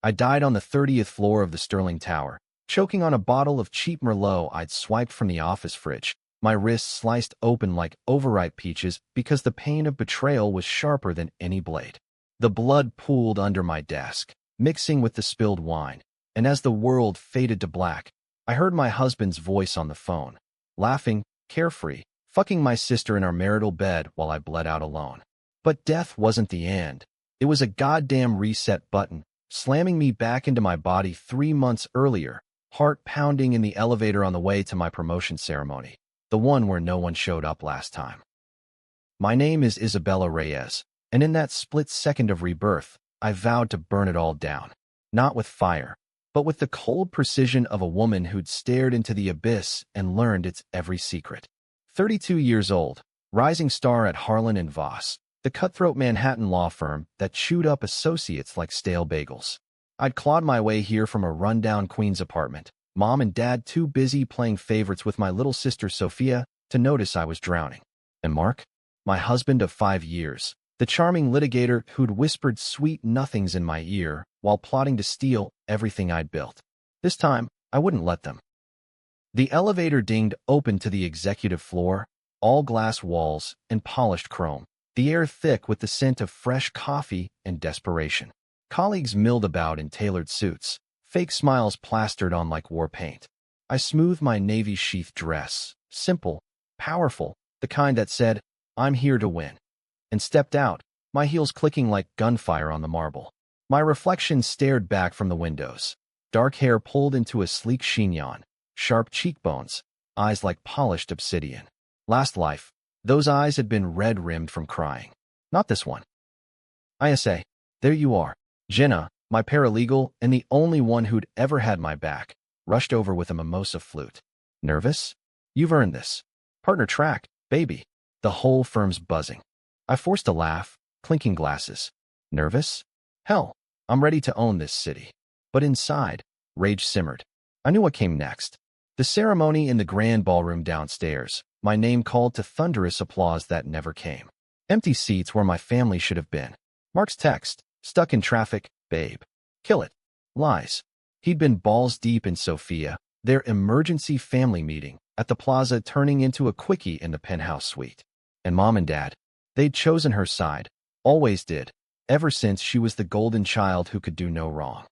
I died on the 30th floor of the Sterling Tower, choking on a bottle of cheap Merlot I'd swiped from the office fridge, my wrists sliced open like overripe peaches because the pain of betrayal was sharper than any blade. The blood pooled under my desk, mixing with the spilled wine, and as the world faded to black, I heard my husband's voice on the phone, laughing, carefree, fucking my sister in our marital bed while I bled out alone. But death wasn't the end. It was a goddamn reset button, slamming me back into my body 3 months earlier, heart pounding in the elevator on the way to my promotion ceremony, the one where no one showed up last time. My name is Isabella Reyes, and in that split second of rebirth, I vowed to burn it all down, not with fire, but with the cold precision of a woman who'd stared into the abyss and learned its every secret. 32 years old, rising star at Harlan & Voss, the cutthroat Manhattan law firm that chewed up associates like stale bagels. I'd clawed my way here from a rundown Queens apartment, mom and dad too busy playing favorites with my little sister Sophia to notice I was drowning. And Mark, my husband of 5 years, the charming litigator who'd whispered sweet nothings in my ear while plotting to steal everything I'd built. This time, I wouldn't let them. The elevator dinged open to the executive floor, all glass walls and polished chrome, the air thick with the scent of fresh coffee and desperation. Colleagues milled about in tailored suits, fake smiles plastered on like war paint. I smoothed my navy sheath dress, simple, powerful, the kind that said, "I'm here to win," and stepped out, my heels clicking like gunfire on the marble. My reflection stared back from the windows, dark hair pulled into a sleek chignon, sharp cheekbones, eyes like polished obsidian. Last life, those eyes had been red-rimmed from crying. Not this one. ISA, there you are. Jenna, my paralegal and the only one who'd ever had my back, rushed over with a mimosa flute. Nervous? You've earned this. Partner track, baby. The whole firm's buzzing. I forced a laugh, clinking glasses. Nervous? Hell, I'm ready to own this city. But inside, rage simmered. I knew what came next. The ceremony in the grand ballroom downstairs, my name called to thunderous applause that never came. Empty seats where my family should have been. Mark's text, stuck in traffic, babe. Kill it. Lies. He'd been balls deep in Sophia, their emergency family meeting, at the plaza turning into a quickie in the penthouse suite. And mom and dad, they'd chosen her side, always did, ever since she was the golden child who could do no wrong.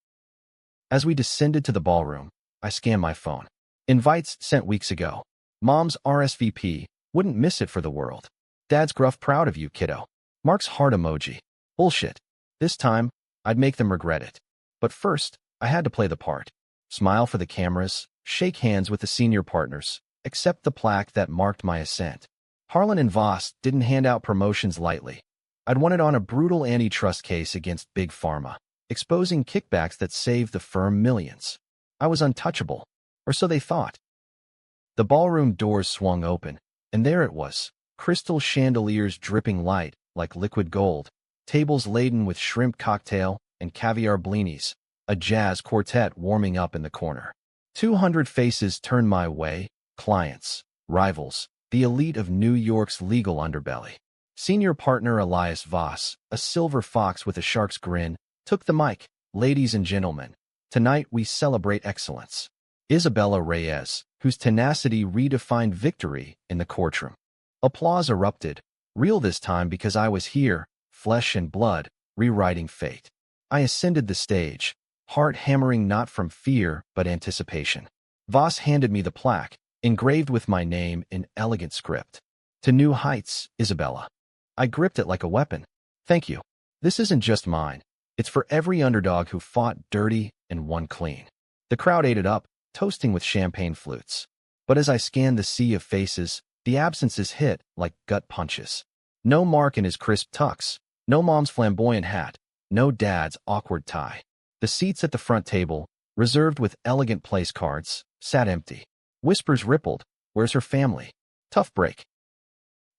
As we descended to the ballroom, I scanned my phone. Invites sent weeks ago. Mom's RSVP, wouldn't miss it for the world. Dad's gruff proud of you, kiddo. Mark's heart emoji. Bullshit. This time, I'd make them regret it. But first, I had to play the part. Smile for the cameras, shake hands with the senior partners, accept the plaque that marked my ascent. Harlan & Voss didn't hand out promotions lightly. I'd won it on a brutal antitrust case against Big Pharma, exposing kickbacks that saved the firm millions. I was untouchable, or so they thought. The ballroom doors swung open, and there it was, crystal chandeliers dripping light like liquid gold, tables laden with shrimp cocktail and caviar blinis, a jazz quartet warming up in the corner. 200 faces turned my way, clients, rivals, the elite of New York's legal underbelly. Senior partner Elias Voss, a silver fox with a shark's grin, took the mic. Ladies and gentlemen, tonight we celebrate excellence. Isabella Reyes, whose tenacity redefined victory in the courtroom. Applause erupted, real this time because I was here, flesh and blood, rewriting fate. I ascended the stage, heart hammering not from fear but anticipation. Voss handed me the plaque, engraved with my name in elegant script. To new heights, Isabella. I gripped it like a weapon. Thank you. This isn't just mine. It's for every underdog who fought dirty and won clean. The crowd ate it up, toasting with champagne flutes. But as I scanned the sea of faces, the absences hit like gut punches. No Mark in his crisp tux, no mom's flamboyant hat, no dad's awkward tie. The seats at the front table, reserved with elegant place cards, sat empty. Whispers rippled, "Where's her family?" Tough break.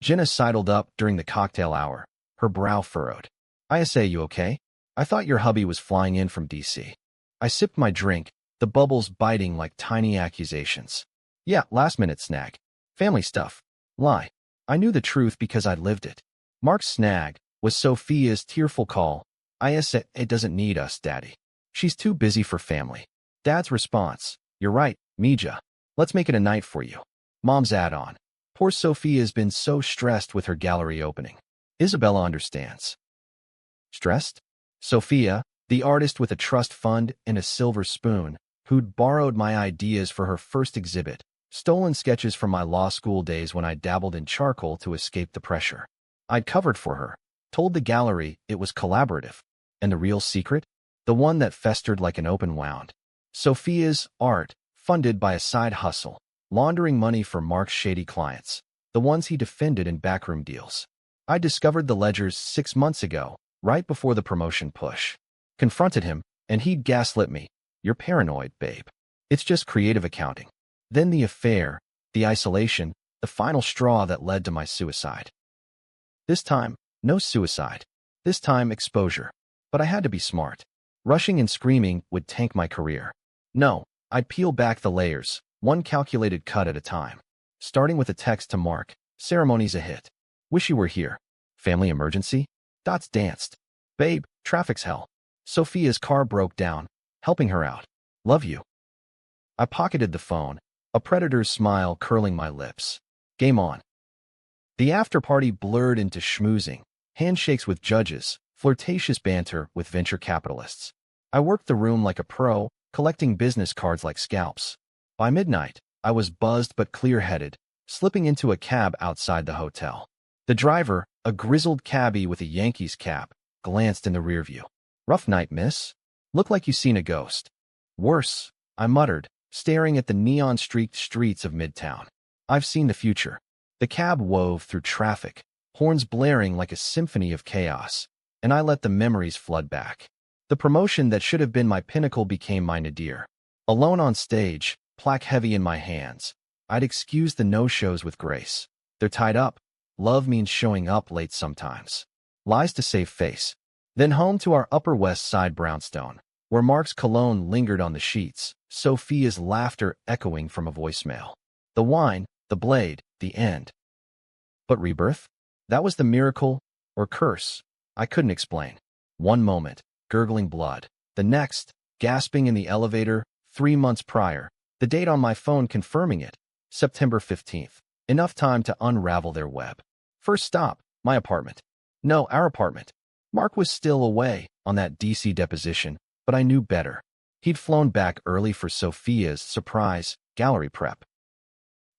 Jenna sidled up during the cocktail hour, her brow furrowed. "ISA, you okay? I thought your hubby was flying in from DC." I sipped my drink, the bubbles biting like tiny accusations. "Yeah, last-minute snag. Family stuff. Lie. I knew the truth because I'd lived it." Mark's snag was Sophia's tearful call, "ISA, it doesn't need us, Daddy. She's too busy for family. Dad's response, you're right, Mija. Let's make it a night for you. Mom's add-on. Poor Sophia has been so stressed with her gallery opening. Isabella understands. Stressed? Sophia, the artist with a trust fund and a silver spoon, who'd borrowed my ideas for her first exhibit, stolen sketches from my law school days when I dabbled in charcoal to escape the pressure. I'd covered for her, told the gallery it was collaborative. And the real secret? The one that festered like an open wound. Sophia's art, funded by a side hustle, laundering money for Mark's shady clients, the ones he defended in backroom deals. I discovered the ledgers 6 months ago, right before the promotion push. Confronted him, and he'd gaslit me. You're paranoid, babe. It's just creative accounting. Then the affair, the isolation, the final straw that led to my suicide. This time, no suicide. This time, exposure. But I had to be smart. Rushing and screaming would tank my career. No, I'd peel back the layers, one calculated cut at a time. Starting with a text to Mark, ceremony's a hit. Wish you were here. Family emergency? Dots danced. Babe, traffic's hell. Sophia's car broke down. Helping her out. Love you. I pocketed the phone, a predator's smile curling my lips. Game on. The after-party blurred into schmoozing, handshakes with judges, flirtatious banter with venture capitalists. I worked the room like a pro, collecting business cards like scalps. By midnight, I was buzzed but clear-headed, slipping into a cab outside the hotel. The driver, a grizzled cabbie with a Yankees cap, glanced in the rearview. Rough night, miss? Look like you seen a ghost. Worse, I muttered, staring at the neon-streaked streets of Midtown. I've seen the future. The cab wove through traffic, horns blaring like a symphony of chaos, and I let the memories flood back. The promotion that should have been my pinnacle became my nadir. Alone on stage, plaque heavy in my hands, I'd excuse the no-shows with grace. They're tied up. Love means showing up late sometimes. Lies to save face. Then home to our Upper West Side brownstone, where Mark's cologne lingered on the sheets, Sophia's laughter echoing from a voicemail. The wine, the blade, the end. But rebirth? That was the miracle, or curse, I couldn't explain. One moment, gurgling blood. The next, gasping in the elevator, 3 months prior, the date on my phone confirming it, September 15th. Enough time to unravel their web. First stop, my apartment. No, our apartment. Mark was still away on that DC deposition, but I knew better. He'd flown back early for Sophia's surprise gallery prep.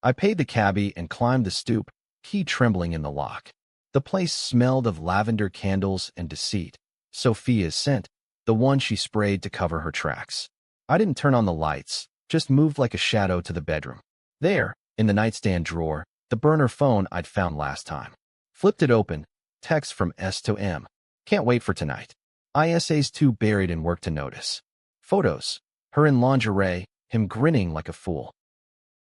I paid the cabbie and climbed the stoop, key trembling in the lock. The place smelled of lavender candles and deceit. Sophia's scent, the one she sprayed to cover her tracks. I didn't turn on the lights, just moved like a shadow to the bedroom. There, in the nightstand drawer, the burner phone I'd found last time. Flipped it open, text from S to M. Can't wait for tonight. ISA's too buried in work to notice. Photos. Her in lingerie, him grinning like a fool.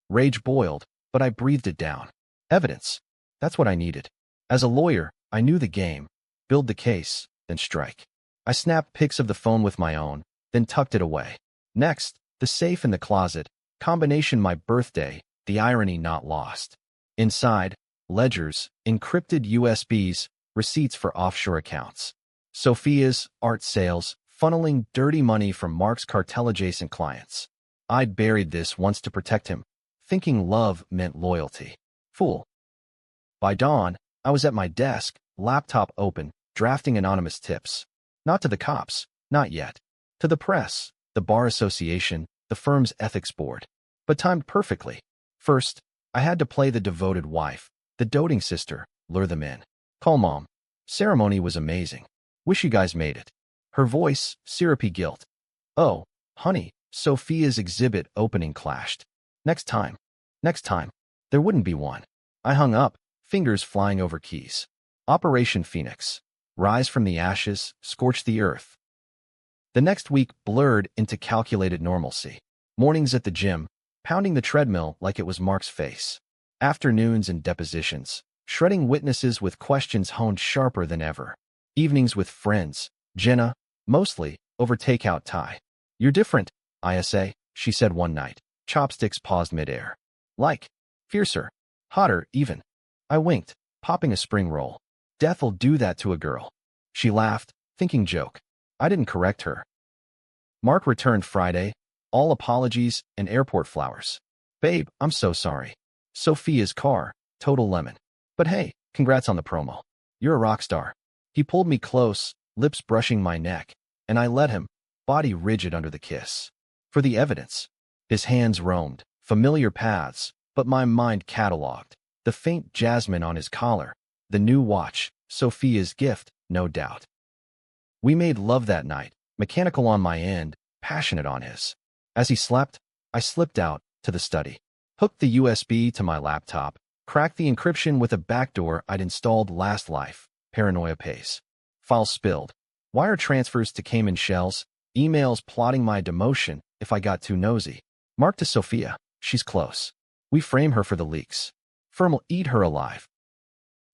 Rage boiled, but I breathed it down. Evidence. That's what I needed. As a lawyer, I knew the game. Build the case, then strike. I snapped pics of the phone with my own, then tucked it away. Next, the safe in the closet, combination my birthday, the irony not lost. Inside, ledgers, encrypted USBs, receipts for offshore accounts. Sophia's art sales, funneling dirty money from Mark's cartel-adjacent clients. I'd buried this once to protect him, thinking love meant loyalty. Fool. By dawn, I was at my desk, laptop open, drafting anonymous tips. Not to the cops, not yet. To the press, the bar association, the firm's ethics board. But timed perfectly. First, I had to play the devoted wife, the doting sister, lure them in. Call Mom. Ceremony was amazing. Wish you guys made it. Her voice, syrupy guilt. Oh, honey, Sophia's exhibit opening clashed. Next time. There wouldn't be one. I hung up, fingers flying over keys. Operation Phoenix. Rise from the ashes, scorch the earth. The next week blurred into calculated normalcy. Mornings at the gym, pounding the treadmill like it was Mark's face. Afternoons in depositions, shredding witnesses with questions honed sharper than ever. Evenings with friends, Jenna, mostly, over takeout Thai. You're different, ISA, she said one night. Chopsticks paused midair. Like, fiercer, hotter even. I winked, popping a spring roll. Death'll do that to a girl. She laughed, thinking joke. I didn't correct her. Mark returned Friday, all apologies and airport flowers. Babe, I'm so sorry. Sophia's car, total lemon. But hey, congrats on the promo. You're a rock star. He pulled me close, lips brushing my neck, and I let him, body rigid under the kiss. For the evidence. His hands roamed, familiar paths, but my mind catalogued. The faint jasmine on his collar, the new watch, Sophia's gift, no doubt. We made love that night, mechanical on my end, passionate on his. As he slept, I slipped out to the study, hooked the USB to my laptop, cracked the encryption with a backdoor I'd installed last life. Paranoia pays. Files spilled. Wire transfers to Cayman shells, emails plotting my demotion if I got too nosy. Mark to Sophia, she's close. We frame her for the leaks. Firm will eat her alive.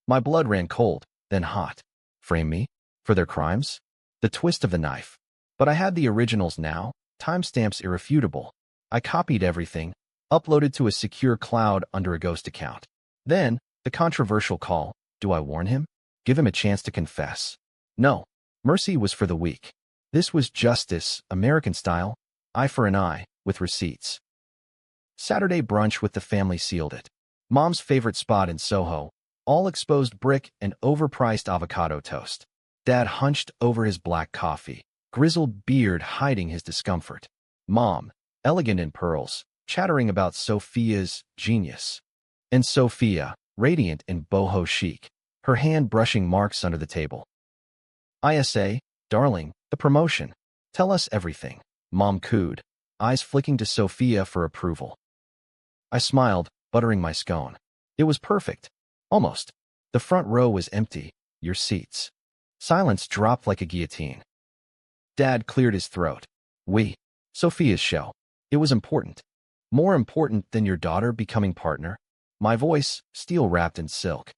My blood ran cold, then hot. Frame me? For their crimes? The twist of the knife. But I had the originals now, timestamps irrefutable. I copied everything, uploaded to a secure cloud under a ghost account. Then, the controversial call, do I warn him? Give him a chance to confess? No. Mercy was for the weak. This was justice, American style, eye for an eye, with receipts. Saturday brunch with the family sealed it. Mom's favorite spot in Soho, all exposed brick and overpriced avocado toast. Dad hunched over his black coffee, grizzled beard hiding his discomfort. Mom, elegant in pearls, chattering about Sophia's genius. And Sophia, radiant in boho chic, her hand brushing marks under the table. ISA, darling, the promotion. Tell us everything. Mom cooed, eyes flicking to Sophia for approval. I smiled, buttering my scone. It was perfect. Almost. The front row was empty. Your seats. Silence dropped like a guillotine. Dad cleared his throat. Sophia's show. It was important. More important than your daughter becoming partner. My voice, steel-wrapped in silk.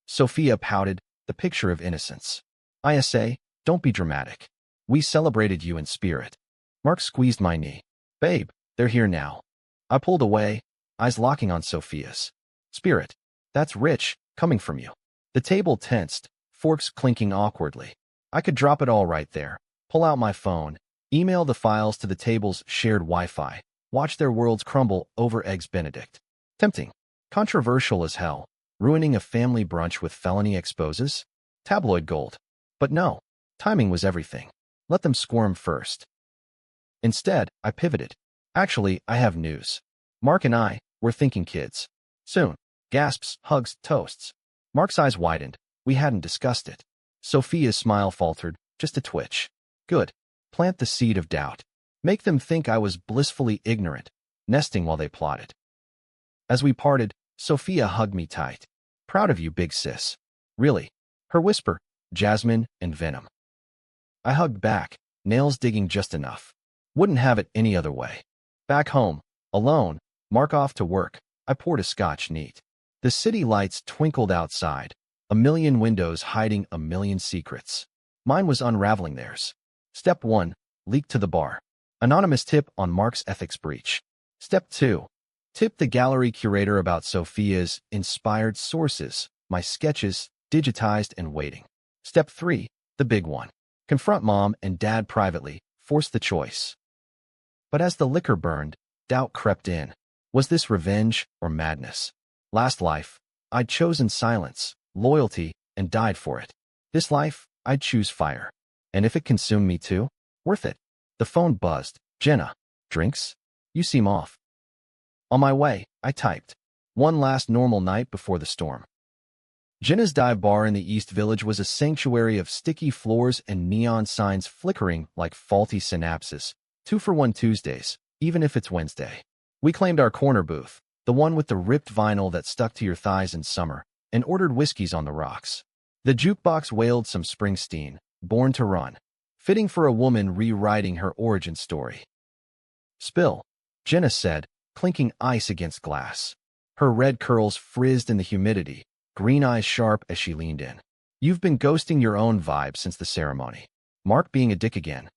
Sophia pouted, the picture of innocence. ISA, don't be dramatic. We celebrated you in spirit. Mark squeezed my knee. Babe, they're here now. I pulled away, eyes locking on Sophia's. Spirit. That's rich, coming from you. The table tensed, forks clinking awkwardly. I could drop it all right there, pull out my phone, email the files to the table's shared Wi-Fi, watch their worlds crumble over Eggs Benedict. Tempting. Controversial as hell. Ruining a family brunch with felony exposes? Tabloid gold. But no, timing was everything. Let them squirm first. Instead, I pivoted. Actually, I have news. Mark and I, we're thinking kids. Soon. Gasps, hugs, toasts. Mark's eyes widened. We hadn't discussed it. Sophia's smile faltered, just a twitch. Good. Plant the seed of doubt. Make them think I was blissfully ignorant, nesting while they plotted. As we parted, Sophia hugged me tight. Proud of you, big sis. Really. Her whisper, jasmine and venom. I hugged back, nails digging just enough. Wouldn't have it any other way. Back home, alone, Mark off to work, I poured a scotch neat. The city lights twinkled outside, a million windows hiding a million secrets. Mine was unraveling theirs. Step 1, leak to the bar. Anonymous tip on Mark's ethics breach. Step 2, tip the gallery curator about Sophia's inspired sources, my sketches, digitized and waiting. Step 3, the big one. Confront Mom and Dad privately, force the choice. But as the liquor burned, doubt crept in. Was this revenge or madness? Last life, I'd chosen silence, loyalty, and died for it. This life, I'd choose fire. And if it consumed me too, worth it. The phone buzzed. Jenna, drinks? You seem off. On my way, I typed. One last normal night before the storm. Jenna's dive bar in the East Village was a sanctuary of sticky floors and neon signs flickering like faulty synapses. 2-for-1 Tuesdays, even if it's Wednesday. We claimed our corner booth, the one with the ripped vinyl that stuck to your thighs in summer, and ordered whiskeys on the rocks. The jukebox wailed some Springsteen, Born to Run, fitting for a woman rewriting her origin story. Spill, Jenna said, clinking ice against glass. Her red curls frizzed in the humidity, green eyes sharp as she leaned in. You've been ghosting your own vibe since the ceremony. Mark being a dick again.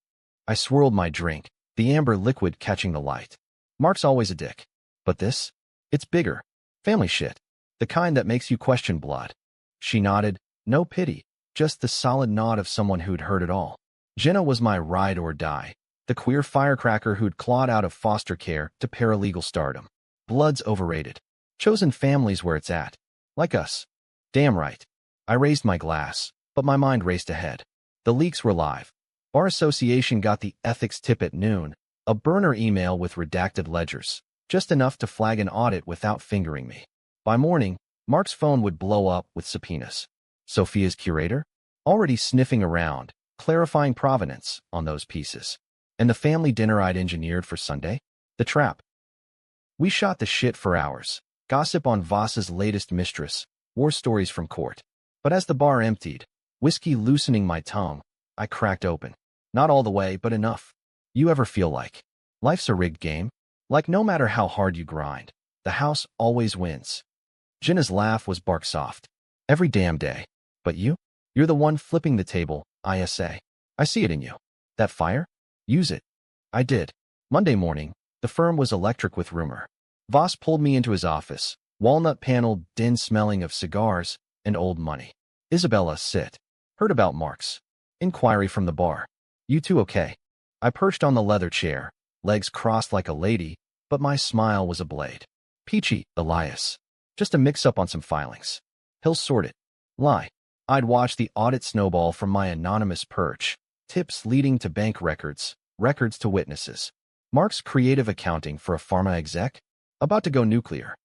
I swirled my drink, the amber liquid catching the light. Mark's always a dick. But this? It's bigger. Family shit. The kind that makes you question blood. She nodded, no pity, just the solid nod of someone who'd heard it all. Jenna was my ride or die, The queer firecracker who'd clawed out of foster care to paralegal stardom. Blood's overrated. Chosen family's where it's at. Like us. Damn right. I raised my glass, but my mind raced ahead. The leaks were live. Bar Association got the ethics tip at noon, a burner email with redacted ledgers, just enough to flag an audit without fingering me. By morning, Mark's phone would blow up with subpoenas. Sophia's curator? Already sniffing around, clarifying provenance on those pieces. And the family dinner I'd engineered for Sunday? The trap. We shot the shit for hours. Gossip on Voss's latest mistress, war stories from court. But as the bar emptied, whiskey loosening my tongue, I cracked open. Not all the way, but enough. You ever feel like life's a rigged game? Like no matter how hard you grind, the house always wins. Jenna's laugh was bark soft. Every damn day. But you? You're the one flipping the table, ISA. I see it in you. That fire? Use it. I did. Monday morning, the firm was electric with rumor. Voss pulled me into his office, walnut-paneled den smelling of cigars and old money. Isabella, sit. Heard about Mark's. Inquiry from the bar. You two okay? I perched on the leather chair, legs crossed like a lady, but my smile was a blade. Peachy, Elias. Just a mix-up on some filings. He'll sort it. Lie. I'd watch the audit snowball from my anonymous perch, tips leading to bank records, records to witnesses. Mark's creative accounting for a pharma exec? About to go nuclear.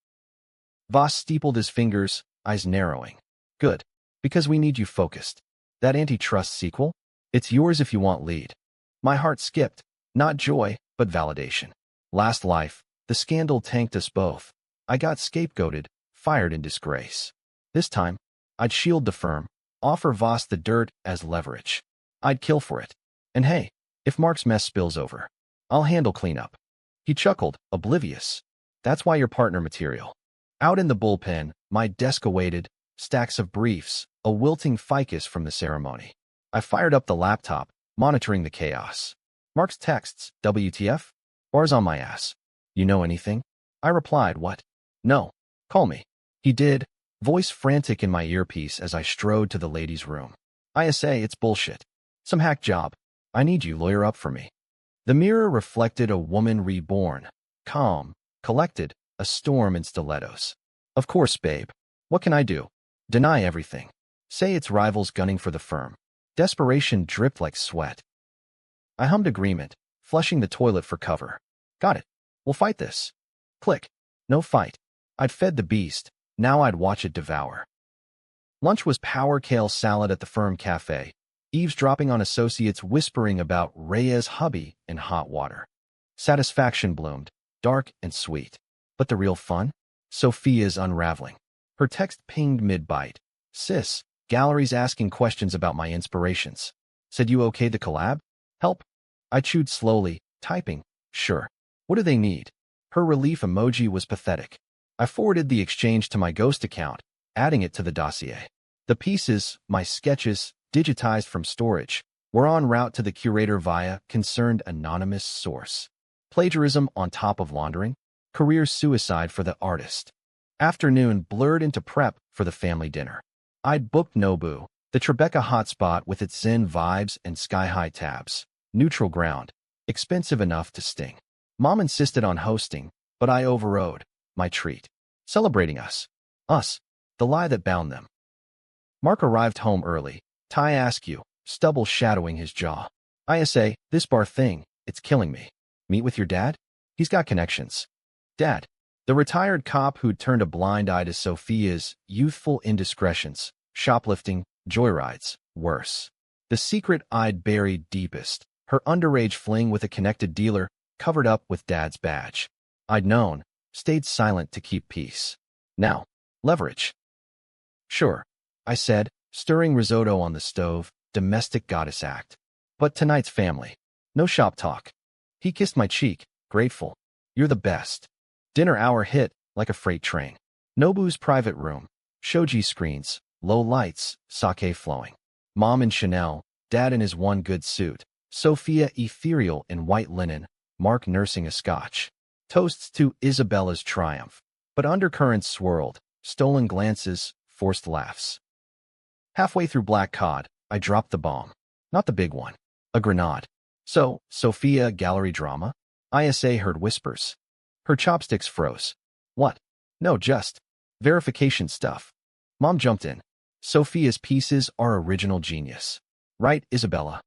Voss steepled his fingers, eyes narrowing. Good. Because we need you focused. That antitrust sequel? It's yours if you want lead. My heart skipped. Not joy, but validation. Last life, the scandal tanked us both. I got scapegoated, fired in disgrace. This time, I'd shield the firm, offer Voss the dirt as leverage. I'd kill for it. And hey, if Mark's mess spills over, I'll handle cleanup. He chuckled, oblivious. That's why you're partner material. Out in the bullpen, my desk awaited, stacks of briefs, a wilting ficus from the ceremony. I fired up the laptop, monitoring the chaos. Mark's texts, WTF? Bars on my ass. You know anything? I replied, what? No. Call me. He did, voice frantic in my earpiece as I strode to the ladies' room. ISA, it's bullshit. Some hack job. I need you, lawyer up for me. The mirror reflected a woman reborn, calm, collected, a storm in stilettos. Of course, babe. What can I do? Deny everything. Say it's rivals gunning for the firm. Desperation dripped like sweat. I hummed agreement, flushing the toilet for cover. Got it. We'll fight this. Click. No fight. I'd fed the beast. Now I'd watch it devour. Lunch was power kale salad at the firm cafe, eavesdropping on associates whispering about Reyes' hubby in hot water. Satisfaction bloomed, dark and sweet. But the real fun? Sophia's unraveling. Her text pinged mid-bite. Sis, galleries asking questions about my inspirations. Said you okay the collab? Help? I chewed slowly, typing. Sure. What do they need? Her relief emoji was pathetic. I forwarded the exchange to my Ghost account, adding it to the dossier. The pieces, my sketches, digitized from storage, were en route to the curator via concerned anonymous source. Plagiarism on top of laundering? Career suicide for the artist. Afternoon blurred into prep for the family dinner. I'd booked Nobu, the Tribeca hotspot with its zen vibes and sky-high tabs. Neutral ground. Expensive enough to sting. Mom insisted on hosting, but I overrode. My treat. Celebrating us. Us. The lie that bound them. Mark arrived home early. Ty askew, stubble shadowing his jaw. ISA, this bar thing, it's killing me. Meet with your dad? He's got connections. Dad. The retired cop who'd turned a blind eye to Sophia's youthful indiscretions, shoplifting, joyrides, worse. The secret I'd buried deepest, her underage fling with a connected dealer, covered up with Dad's badge. I'd known, stayed silent to keep peace. Now, leverage. Sure, I said, stirring risotto on the stove, domestic goddess act. But tonight's family. No shop talk. He kissed my cheek, grateful. You're the best. Dinner hour hit like a freight train. Nobu's private room. Shoji screens, low lights, sake flowing. Mom in Chanel, Dad in his one good suit. Sophia ethereal in white linen, Mark nursing a scotch. Toasts to Isabella's triumph. But undercurrents swirled, stolen glances, forced laughs. Halfway through black cod, I dropped the bomb. Not the big one. A grenade. So, Sophia, gallery drama? ISA heard whispers. Her chopsticks froze. What? No, just verification stuff. Mom jumped in. Sophia's pieces are original genius. Right, Isabella?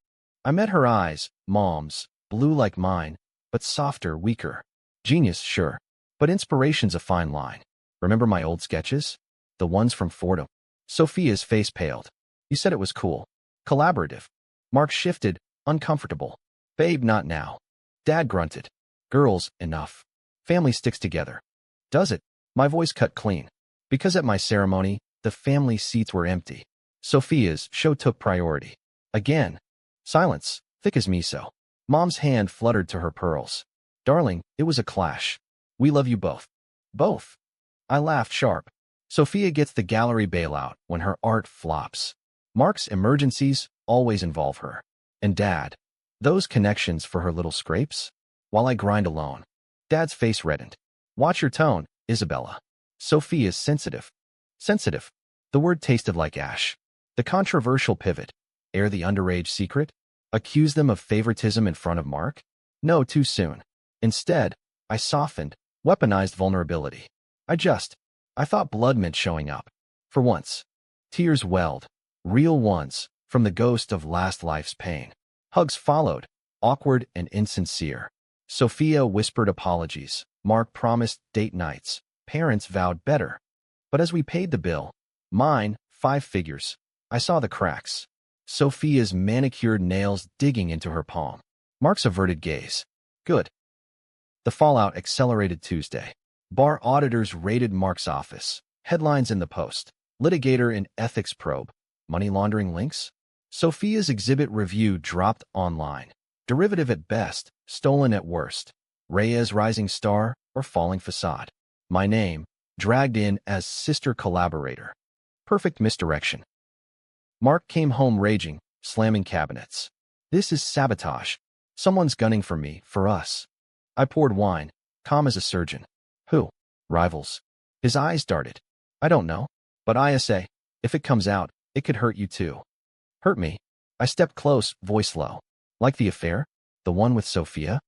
I met her eyes, Mom's, blue like mine, but softer, weaker. Genius, sure. But inspiration's a fine line. Remember my old sketches? The ones from Fordham? Sophia's face paled. You said it was cool. Collaborative. Mark shifted, uncomfortable. Babe, not now. Dad grunted. Girls, enough. Family sticks together. Does it? My voice cut clean. Because at my ceremony, the family seats were empty. Sophia's show took priority. Again. Silence, thick as miso. Mom's hand fluttered to her pearls. Darling, it was a clash. We love you both. Both. I laughed sharp. Sophia gets the gallery bailout when her art flops. Mark's emergencies always involve her. And Dad. Those connections for her little scrapes? While I grind alone. Dad's face reddened. Watch your tone, Isabella. Sophia's sensitive. Sensitive. The word tasted like ash. The controversial pivot. Air the underage secret? Accuse them of favoritism in front of Mark? No, too soon. Instead, I softened, weaponized vulnerability. I thought blood meant showing up. For once. Tears welled. Real ones, from the ghost of last life's pain. Hugs followed, awkward and insincere. Sophia whispered apologies. Mark promised date nights. Parents vowed better. But as we paid the bill, mine, 5 figures, I saw the cracks. Sophia's manicured nails digging into her palm. Mark's averted gaze. Good. The fallout accelerated Tuesday. Bar auditors raided Mark's office. Headlines in the Post. Litigator in ethics probe. Money laundering links? Sophia's exhibit review dropped online. Derivative at best, stolen at worst. Reyes rising star or falling facade. My name, dragged in as sister collaborator. Perfect misdirection. Mark came home raging, slamming cabinets. This is sabotage. Someone's gunning for me, for us. I poured wine, calm as a surgeon. Who? Rivals. His eyes darted. I don't know. But ISA, if it comes out, it could hurt you too. Hurt me? I stepped close, voice low. Like the affair? The one with Sophia?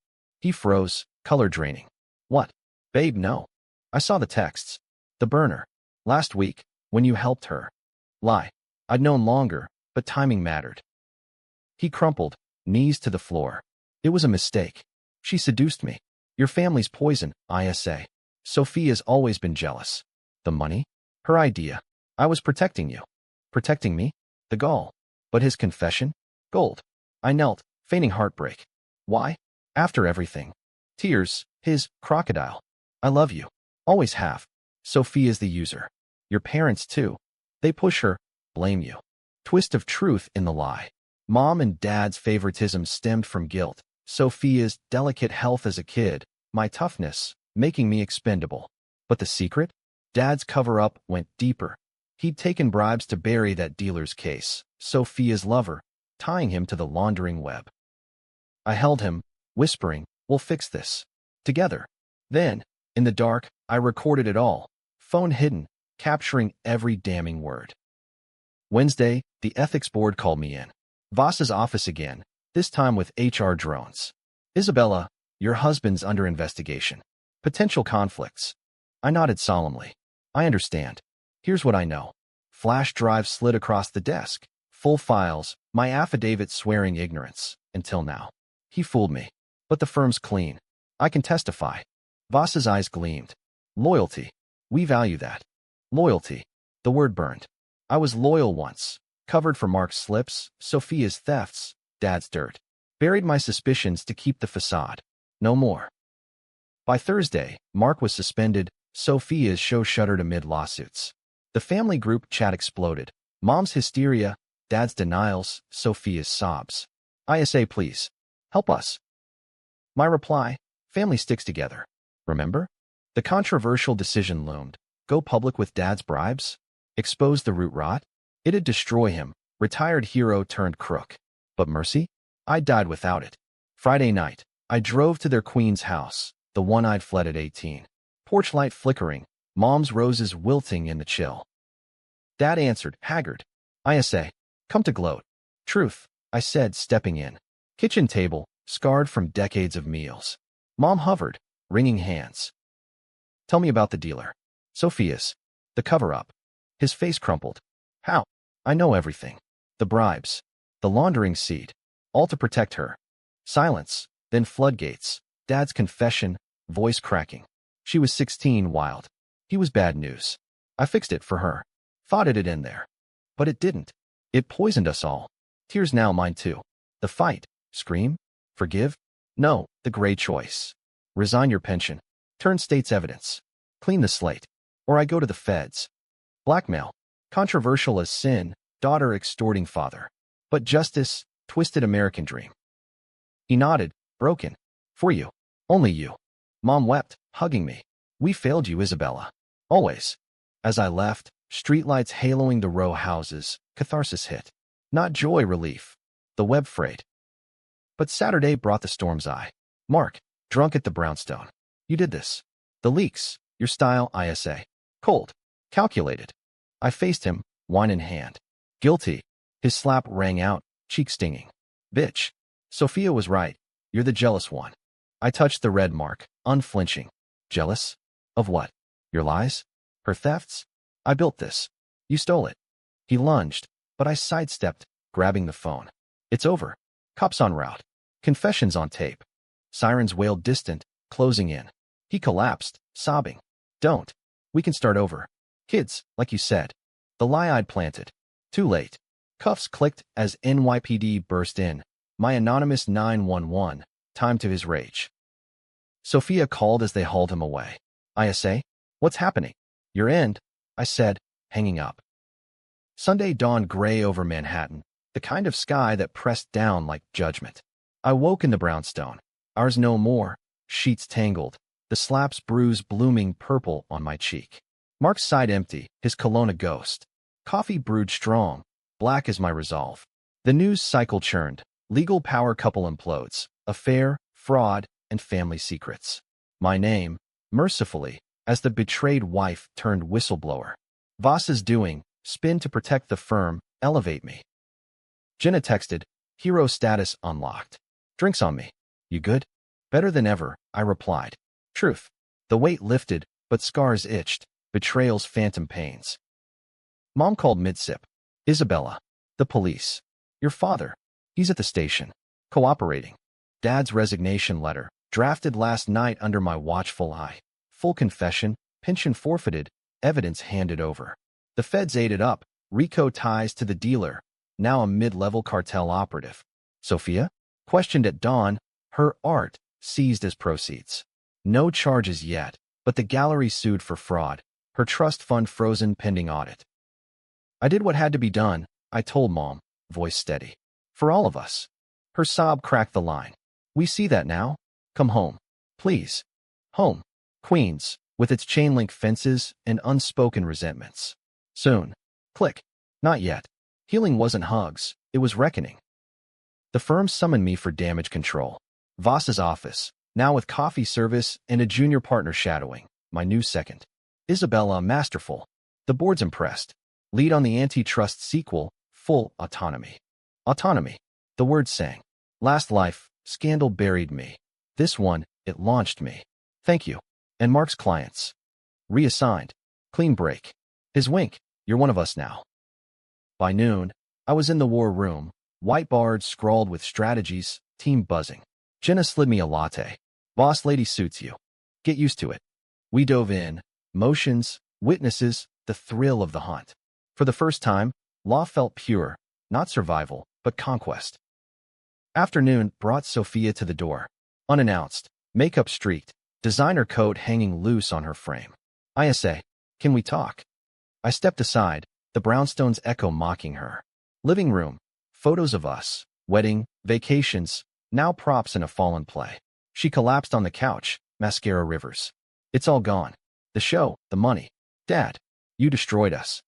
He froze, color draining. What? Babe, no. I saw the texts. The burner. Last week, when you helped her. Lie. I'd known longer, but timing mattered. He crumpled, knees to the floor. It was a mistake. She seduced me. Your family's poison, ISA. Sophia's always been jealous. The money? Her idea. I was protecting you. Protecting me? The gall. But his confession? Gold. I knelt, feigning heartbreak. Why? After everything. Tears, his crocodile. I love you. Always have. Sophia's the user. Your parents too. They push her, blame you. Twist of truth in the lie. Mom and Dad's favoritism stemmed from guilt. Sophia's delicate health as a kid. My toughness, making me expendable. But the secret? Dad's cover-up went deeper. He'd taken bribes to bury that dealer's case, Sophia's lover, tying him to the laundering web. I held him, whispering, we'll fix this. Together. Then, in the dark, I recorded it all. Phone hidden, capturing every damning word. Wednesday, the ethics board called me in. Voss's office again, this time with HR drones. Isabella, your husband's under investigation. Potential conflicts. I nodded solemnly. I understand. Here's what I know. Flash drive slid across the desk. Full files, my affidavit swearing ignorance. Until now. He fooled me. But the firm's clean. I can testify. Voss's eyes gleamed. Loyalty. We value that. Loyalty. The word burned. I was loyal once. Covered for Mark's slips, Sophia's thefts, Dad's dirt. Buried my suspicions to keep the facade. No more. By Thursday, Mark was suspended. Sophia's show shuttered amid lawsuits. The family group chat exploded. Mom's hysteria, Dad's denials, Sophia's sobs. ISA, please. Help us. My reply, family sticks together. Remember? The controversial decision loomed. Go public with Dad's bribes? Expose the root rot? It'd destroy him, retired hero turned crook. But mercy? I died without it. Friday night, I drove to their Queen's house, the one I'd fled at 18. Porch light flickering, Mom's roses wilting in the chill. Dad answered, haggard. ISA, come to gloat. Truth, I said, stepping in. Kitchen table, scarred from decades of meals. Mom hovered, wringing hands. Tell me about the dealer. Sophia's. The cover-up. His face crumpled. How? I know everything. The bribes. The laundering seed. All to protect her. Silence. Then floodgates. Dad's confession, voice cracking. She was 16, wild. He was bad news. I fixed it for her. Thought it'd end there. But it didn't. It poisoned us all. Tears now mine too. The fight. Scream? Forgive? No, the gray choice. Resign your pension. Turn state's evidence. Clean the slate. Or I go to the feds. Blackmail. Controversial as sin, daughter extorting father. But justice, twisted American dream. He nodded, broken. For you. Only you. Mom wept, hugging me. We failed you, Isabella. Always. As I left, streetlights haloing the row houses, catharsis hit. Not joy, relief. The web frayed. But Saturday brought the storm's eye. Mark, drunk at the brownstone. You did this. The leaks, your style, ISA. Cold. Calculated. I faced him, wine in hand. Guilty. His slap rang out, cheek stinging. Bitch. Sophia was right. You're the jealous one. I touched the red mark, unflinching. Jealous? Of what? Your lies? Her thefts? I built this. You stole it. He lunged, but I sidestepped, grabbing the phone. It's over. Cops en route. Confessions on tape. Sirens wailed distant, closing in. He collapsed, sobbing. Don't. We can start over. Kids, like you said. The lie I'd planted. Too late. Cuffs clicked as NYPD burst in. My anonymous 911, timed to his rage. Sophia called as they hauled him away. ISA? What's happening? Your end, I said, hanging up. Sunday dawned gray over Manhattan, the kind of sky that pressed down like judgment. I woke in the brownstone. Ours no more, sheets tangled, the slaps bruise blooming purple on my cheek. Mark's side empty, his cologne a ghost. Coffee brewed strong, black as my resolve. The news cycle churned. Legal power couple implodes. Affair, fraud, and family secrets. My name, mercifully, as the betrayed wife turned whistleblower. Voss's doing, spin to protect the firm, elevate me. Jenna texted, hero status unlocked. Drinks on me. You good? Better than ever, I replied. Truth. The weight lifted, but scars itched. Betrayal's phantom pains. Mom called mid-sip. Isabella. The police. Your father. He's at the station. Cooperating. Dad's resignation letter, drafted last night under my watchful eye. Full confession, pension forfeited, evidence handed over. The feds ate it up, RICO ties to the dealer, now a mid-level cartel operative. Sophia? Questioned at dawn, her art seized as proceeds. No charges yet, but the gallery sued for fraud, her trust fund frozen pending audit. I did what had to be done, I told Mom, voice steady. For all of us. Her sob cracked the line. We see that now. Come home. Please. Home. Queens, with its chain-link fences and unspoken resentments. Soon. Click. Not yet. Healing wasn't hugs, it was reckoning. The firm summoned me for damage control. Voss's office, now with coffee service and a junior partner shadowing, my new second. Isabella, masterful. The board's impressed. Lead on the antitrust sequel, full autonomy. Autonomy. The word sang. Last life, scandal buried me. This one, it launched me. Thank you. And Mark's clients. Reassigned. Clean break. His wink. You're one of us now. By noon, I was in the war room, whiteboard scrawled with strategies, team buzzing. Jenna slid me a latte. Boss lady suits you. Get used to it. We dove in. Motions, witnesses, the thrill of the hunt. For the first time, law felt pure, not survival, but conquest. Afternoon brought Sophia to the door. Unannounced, makeup streaked, designer coat hanging loose on her frame. ISA, can we talk? I stepped aside, the brownstones echo mocking her. Living room, photos of us, wedding, vacations, now props in a fallen play. She collapsed on the couch, mascara rivers. It's all gone. The show, the money. Dad, you destroyed us.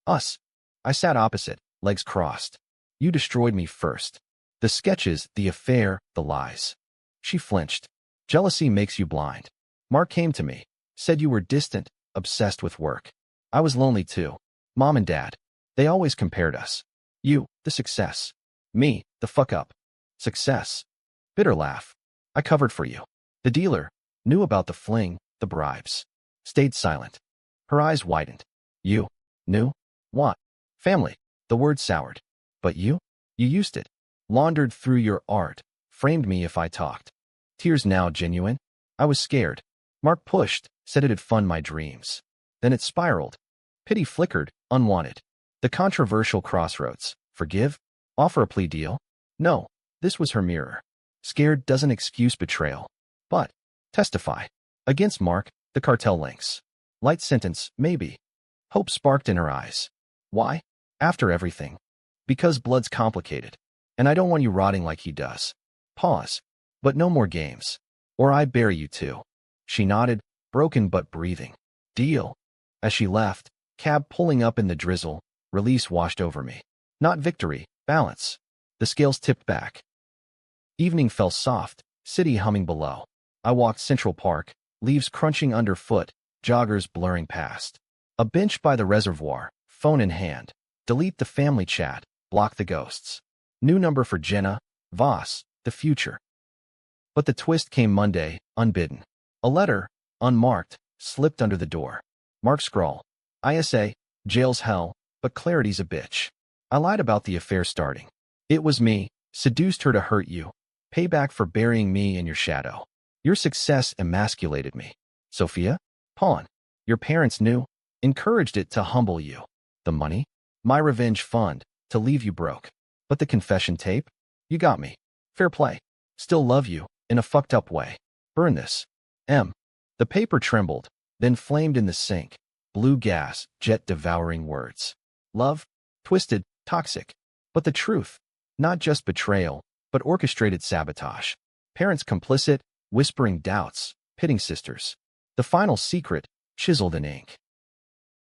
Us. I sat opposite, legs crossed. You destroyed me first. The sketches, the affair, the lies. She flinched. Jealousy makes you blind. Mark came to me, said you were distant, obsessed with work. I was lonely too. Mom and Dad. They always compared us. You, the success. Me, the fuck up. Success. Bitter laugh. I covered for you. The dealer knew about the fling, the bribes. Stayed silent. Her eyes widened. You knew? What? Family. The word soured. But you? You used it. Laundered through your art. Framed me if I talked. Tears now genuine. I was scared. Mark pushed, said it'd fund my dreams. Then it spiraled. Pity flickered, unwanted. The controversial crossroads. Forgive? Offer a plea deal? No. This was her mirror. Scared doesn't excuse betrayal. But, testify. Against Mark, the cartel links. Light sentence, maybe. Hope sparked in her eyes. Why? After everything. Because blood's complicated. And I don't want you rotting like he does. Pause. But no more games. Or I bury you too. She nodded, broken but breathing. Deal. As she left, cab pulling up in the drizzle, release washed over me. Not victory, balance. The scales tipped back. Evening fell soft, city humming below. I walked Central Park, leaves crunching underfoot, joggers blurring past. A bench by the reservoir, phone in hand. Delete the family chat, block the ghosts. New number for Jenna, Voss, the future. But the twist came Monday, unbidden. A letter, unmarked, slipped under the door. Mark scrawl. ISA, jail's hell, but clarity's a bitch. I lied about the affair starting. It was me, seduced her to hurt you. Payback for burying me in your shadow. Your success emasculated me. Sophia? Pawn. Your parents knew, encouraged it to humble you. The money? My revenge fund, to leave you broke. But the confession tape? You got me. Fair play. Still love you, in a fucked up way. Burn this. M. The paper trembled, then flamed in the sink. Blue gas, jet devouring words. Love? Twisted, toxic. But the truth? Not just betrayal, but orchestrated sabotage. Parents complicit, whispering doubts, pitting sisters. The final secret, chiseled in ink.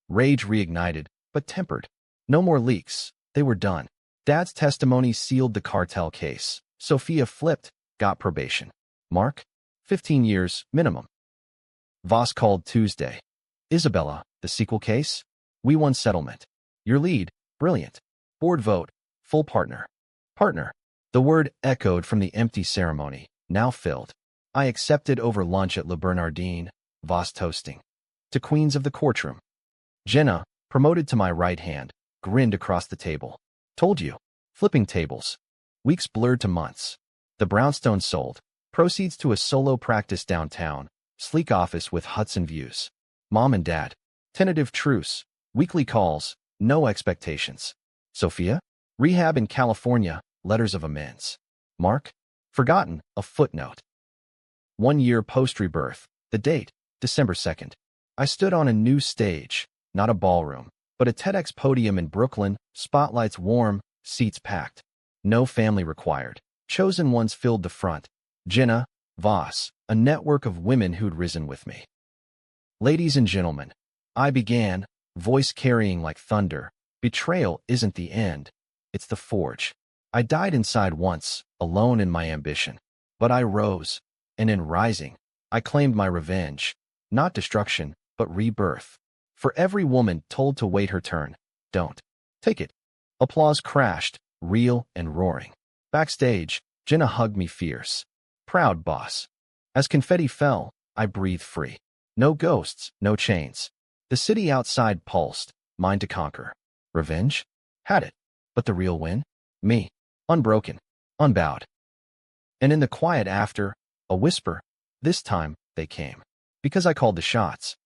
Rage reignited, but tempered. No more leaks. They were done. Dad's testimony sealed the cartel case. Sophia flipped, got probation. Mark? 15 years, minimum. Voss called Tuesday. Isabella, the sequel case? We won settlement. Your lead, brilliant. Board vote, full partner. Partner. The word echoed from the empty ceremony, now filled. I accepted over lunch at Le Bernardin, Voss toasting. To queens of the courtroom. Jenna, promoted to my right hand, grinned across the table. Told you. Flipping tables. Weeks blurred to months. The brownstone sold. Proceeds to a solo practice downtown. Sleek office with Hudson views. Mom and dad. Tentative truce. Weekly calls. No expectations. Sophia? Rehab in California. Letters of amends. Mark? Forgotten. A footnote. 1 year post-rebirth. The date. December 2nd. I stood on a new stage. Not a ballroom, but a TEDx podium in Brooklyn. Spotlights warm. Seats packed. No family required. Chosen ones filled the front. Jenna, Voss, a network of women who'd risen with me. Ladies and gentlemen, I began, voice carrying like thunder. Betrayal isn't the end. It's the forge. I died inside once, alone in my ambition. But I rose, and in rising, I claimed my revenge. Not destruction, but rebirth. For every woman told to wait her turn, don't. Take it. Applause crashed, real and roaring. Backstage, Jenna hugged me fierce. Proud boss. As confetti fell, I breathed free. No ghosts, no chains. The city outside pulsed, mine to conquer. Revenge? Had it. But the real win? Me. Unbroken. Unbowed. And in the quiet after, a whisper. This time, they came. Because I called the shots.